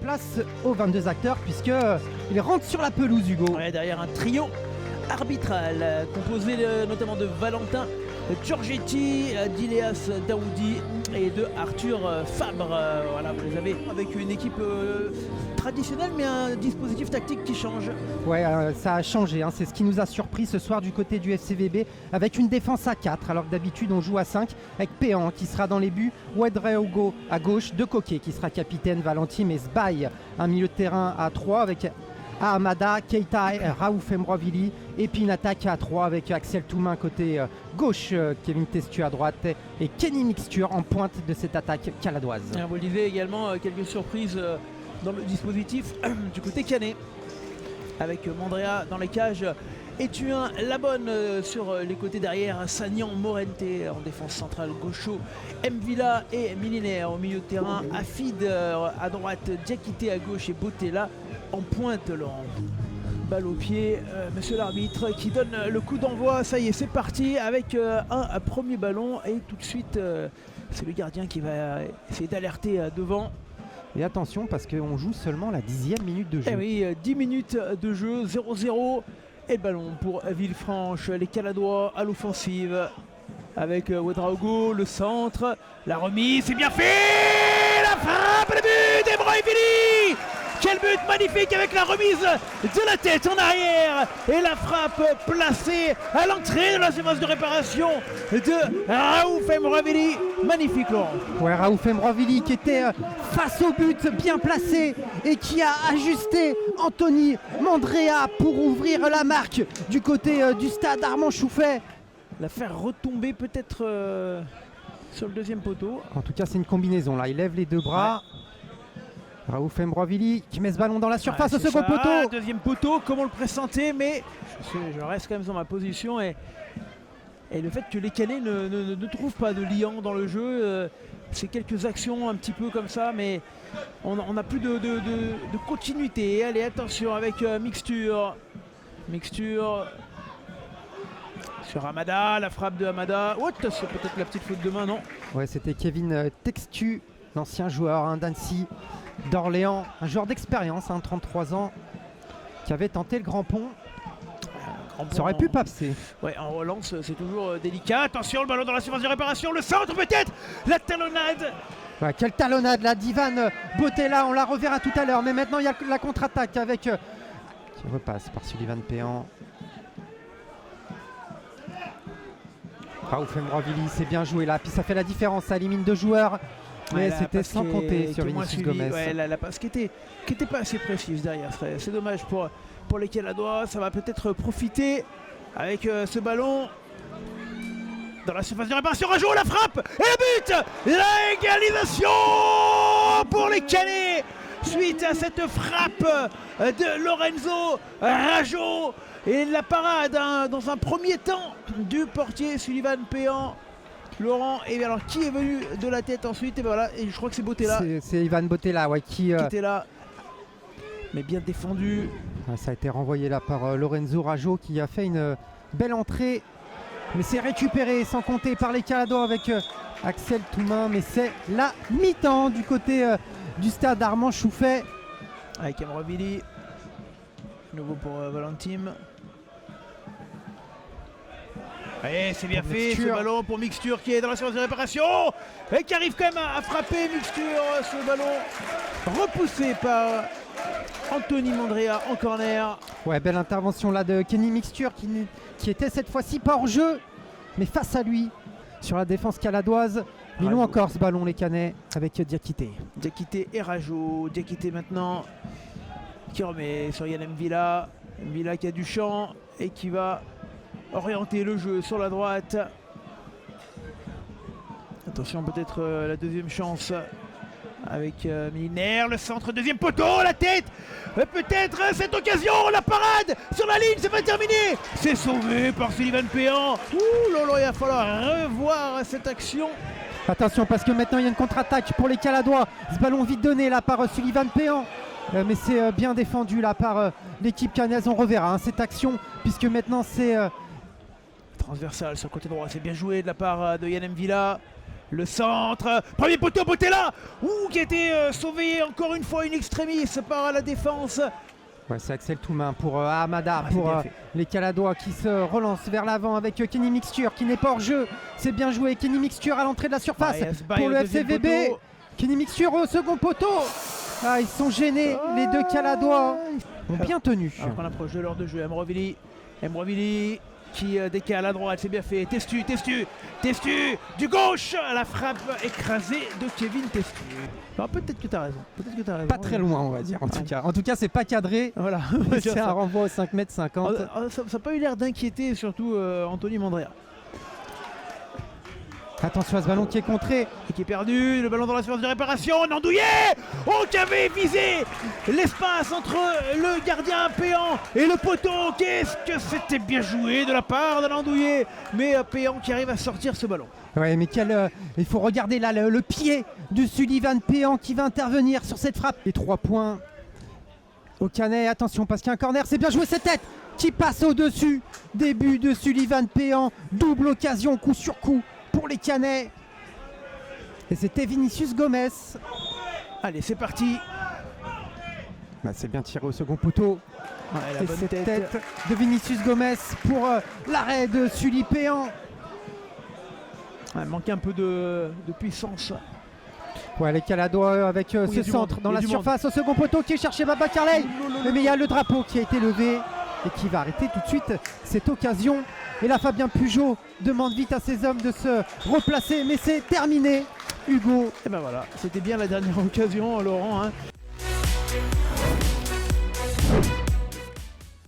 place aux 22 acteurs puisqu'il rentre sur la pelouse, Hugo. Ouais, derrière un trio arbitral composé notamment de Valentin Giorgetti, d'Iléas Daoudi et de Arthur Fabre. Voilà, vous les avez avec une équipe traditionnelle mais un dispositif tactique qui change. Ouais, ça a changé, hein. C'est ce qui nous a surpris ce soir du côté du FCVB avec une défense à 4 alors que d'habitude on joue à 5 avec Péan qui sera dans les buts, Ouedraogo à gauche, De Coquet qui sera capitaine, Valentim et Sbaï, un milieu de terrain à 3 avec Ahamada, Keita, Raouf Mbrovili et puis une attaque à 3 avec Axel Toumain côté gauche, Kevin Testu à droite et Kenny Mixture en pointe de cette attaque caladoise. Et vous le disiez également, quelques surprises dans le dispositif du côté canet avec Mandrea dans les cages et Thuin Labonne sur les côtés derrière, Sagnan Morente en défense centrale, Gaucho, Mvila et Milinaire au milieu de terrain, Afid à droite, Diakité à gauche et Botella en pointe. Laurent, balle au pied, monsieur l'arbitre qui donne le coup d'envoi. Ça y est, c'est parti avec un premier ballon et tout de suite c'est le gardien qui va essayer d'alerter devant. Et attention parce qu'on joue seulement la 10e minute de jeu. Eh oui, 10 minutes de jeu, 0-0 et le ballon pour Villefranche, les Caladois à l'offensive avec Ouedraogo, le centre, la remise, c'est bien fait, la frappe, le but d'Embroïvili. Quel but magnifique avec la remise de la tête en arrière et la frappe placée à l'entrée de la séquence de réparation de Raouf Mbrovili. Magnifique, Laurent. Ouais, Raouf Mbrovili qui était face au but, bien placé et qui a ajusté Anthony Mandrea pour ouvrir la marque du côté du stade Armand Chouffet. La faire retomber peut-être sur le deuxième poteau. En tout cas, c'est une combinaison là. Il lève les deux bras. Ouais. Raouf Mbrovili qui met ce ballon dans la surface au second poteau. Deuxième poteau, comme on le pressentait, mais je reste quand même dans ma position. Et le fait que les Canets ne trouvent pas de liant dans le jeu, c'est quelques actions un petit peu comme ça, mais on n'a plus de continuité. Allez, attention avec Mixture. Mixture sur Hamada, la frappe de Hamada. Oh, c'est peut-être la petite faute de main, non? Ouais, c'était Kevin Textu, l'ancien joueur d'Annecy, d'Orléans, un joueur d'expérience, 33 ans, qui avait tenté le grand pont. Ça aurait pu passer. Ouais, en relance, c'est toujours délicat. Attention, le ballon dans la surface de réparation, le centre peut-être, la talonnade. Ouais, quelle talonnade là d'Ivan Botella, on la reverra tout à l'heure. Mais maintenant, il y a la contre-attaque avec qui repasse par Sullivan Péan. Raouf Mbrovili, c'est bien joué là. Puis ça fait la différence, ça élimine 2 joueurs. Mais c'était sans compter sur Vinicius Gomez. Ouais, la passe qui était pas assez précise derrière. C'est dommage pour les Caladois. Ça va peut-être profiter avec ce ballon dans la surface de réparation. Rajo, la frappe et le but, la égalisation pour les Canets suite à cette frappe de Lorenzo Rajo et la parade dans un premier temps du portier Sullivan Péan. Laurent, et alors qui est venu de la tête ensuite? Et ben voilà, et je crois que c'est Botella. C'est Ivan Botella, ouais, qui était là, mais bien défendu. Ça a été renvoyé là par Lorenzo Rajo qui a fait une belle entrée, mais c'est récupéré sans compter par les Caladois avec Axel Toumain. Mais c'est la mi-temps du côté du stade Armand Chouffet. Avec Mbrovili, nouveau pour Valentim. Allez, c'est bien fait, ce ballon pour Mixture qui est dans la séance de réparation et qui arrive quand même à frapper Mixture, ce ballon repoussé par Anthony Mandrea en corner. Ouais, belle intervention là de Kenny Mixture qui était cette fois-ci pas hors jeu, mais face à lui sur la défense caladoise. Ils ont encore ce ballon les Canets avec Diakité. Diakité et Rajo. Diakité maintenant qui remet sur Yann Mvila. Mvila qui a du champ et qui va orienter le jeu sur la droite. Attention, peut-être la deuxième chance avec Milinaire, le centre, deuxième poteau, la tête, peut-être cette occasion, la parade sur la ligne, c'est pas terminé, c'est sauvé par Sullivan Péan. Ouh là là, il va falloir revoir cette action. Attention parce que maintenant il y a une contre-attaque pour les Caladois. Ce ballon vite donné là par Sullivan Péan. Mais c'est bien défendu là par l'équipe canaise. On reverra cette action puisque maintenant c'est transversal sur le côté droit, c'est bien joué de la part de Yann Mvila. Le centre, premier poteau, Bottella, qui a été sauvé encore une fois in extremis par la défense. Ouais, c'est Axel Toumain pour Hamada, c'est pour bien fait. les Caladois qui se relancent vers l'avant avec Kenny Mixture qui n'est pas hors jeu. C'est bien joué, Kenny Mixture à l'entrée de la surface Baye pour au le deuxième FCVB. poteau. Kenny Mixture au second poteau. Ah, ils sont gênés, les deux Caladois ont bien tenu. Alors qu'on approche de l'heure de jeu, Mrovili qui décale à droite, c'est bien fait. Testu, du gauche, la frappe écrasée de Kevin Testu. Alors peut-être que tu as raison. Pas très loin, on va dire, en tout cas. En tout cas, c'est pas cadré. Voilà. C'est un renvoi au 5,50 m. Ça n'a pas eu l'air d'inquiéter, surtout Anthony Mandrea. Attention à ce ballon qui est contré. Et qui est perdu, le ballon dans la surface de réparation, Nandouillet qui avait visé l'espace entre le gardien Péan et le poteau. Qu'est-ce que c'était bien joué de la part de Nandouillet. Mais Péan qui arrive à sortir ce ballon. Ouais, mais il faut regarder là le pied de Sullivan Péan qui va intervenir sur cette frappe. Les 3 points au Canet. Attention parce qu'il y a un corner, c'est bien joué cette tête qui passe au-dessus. Début de Sullivan Péan, double occasion, coup sur coup pour les Canets. Et c'était Vinicius Gomez. Allez, c'est parti. Bah, c'est bien tiré au second poteau. Ouais, la et bonne cette tête. tête de Vinicius Gomez pour l'arrêt de Sully Péan. Ouais, manque un peu de puissance. Ouais, les Caladois avec ce centre dans la surface au second poteau qui est cherché Baba Carley. Mais il y a le drapeau qui a été levé et qui va arrêter tout de suite cette occasion. Et là, Fabien Pujol demande vite à ses hommes de se replacer, mais c'est terminé. Hugo. Et ben voilà, c'était bien la dernière occasion, Laurent. Hein.